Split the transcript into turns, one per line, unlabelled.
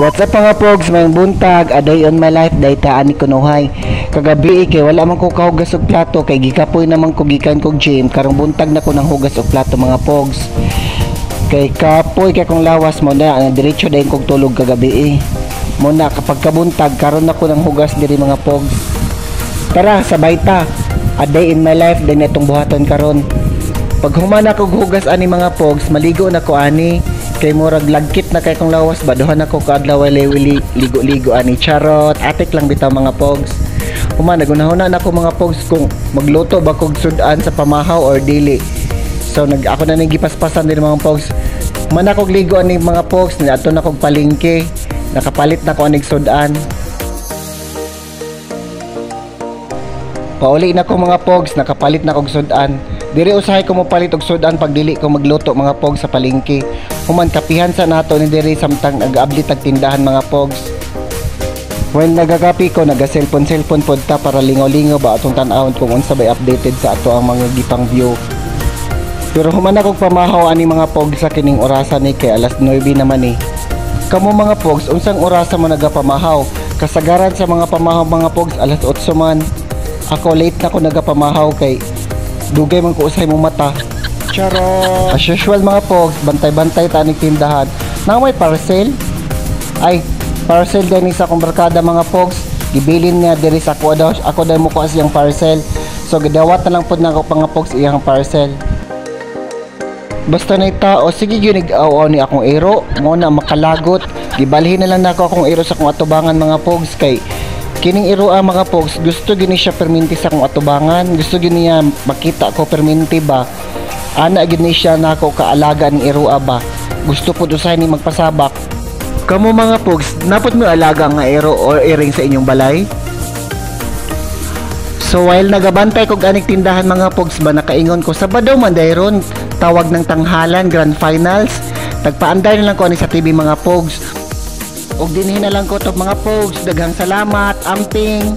What's up mga pogs, may buntag, a day on my life, dayta ani kunuhay. Kagabi kay wala man ko kahugas og plato kay gikapoy naman ko gikan kog gym, karong buntag na ko nang hugas og plato mga pogs. Kay kapoy kay kong lawas mo na diretso dayon kog tulog kagabi. Mo na kapag kabuntag karon na ko nang hugas diri mga pogs. Tara, sabay ta. A day in my life din itong buhaton karon. Pag humana kog hugas ani mga pogs, maligo na ko ani. Kay murag lagkit na kay kong lawas, baduhan ako kaadlaw ligo-ligo ani. Charot, atik lang bitaw mga pogs. Humana nagunahuna na ako mga pogs kung magluto ba kog sudan sa pamahaw or dili. So ako na ning gipaspasan din mga pogs. Humana kog ligo ani mga pogs, niadto na kog palengke. Nakapalit na ko anig sudan. Pauli na ko mga pogs, nakapalit na kog sudan. Diri usahay ko mo palit og sudan pag dili ko magluto mga pogs sa palengke. Human kapihan sa nato ni diri samtang nag-abli tag tindahan mga pogs. When nagagapi ko naga-cellphone pod ta para lingaw-lingaw ba atong tan-awon kung unsa bay updated sa ato ang mga gipang view. Pero human akong pamahaw ani mga pogs sa kining orasan ni kay alas 9 naman ni. Kamo mga pogs, unsang orasa mo nagapamahaw? Kasagaran sa mga pamahaw mga pogs alas 8 man. Ako late na ko nagapamahaw kay dugay man ko usay mo mata. Charot. As usual mga pogs, bantay-bantay tanig tindahan. Nang may parcel? Ay, parcel din sa akong barkada mga pogs. Gibilin niya diri sa ako daw mo ko siyang parcel. So gidawat na lang pud nako mga pogs iyang parcel. Basta na tao, sige gyud ni akong ero, mo na makalagot. Gibalhin na lang nako akong ero sa akong atubangan mga pogs kay kining iroa mga pogs, gusto gini siya perminti sa akong atubangan, gusto gini niya makita ko perminti ba. Ana gini siya nako kaalaga ni iroa ba. Gusto pud usahay ni magpasabak. Kamo mga pogs, napod mo alaga nga ero or iring sa inyong balay? So while nagabantay kog aning tindahan mga pogs ba, nakaingon ko Sabado man dayron, tawag ng tanghalan, grand finals. Tagpaanday na lang ko ani sa TV mga pogs. Og dinhi na lang ko to mga pogs, daghang salamat, amping.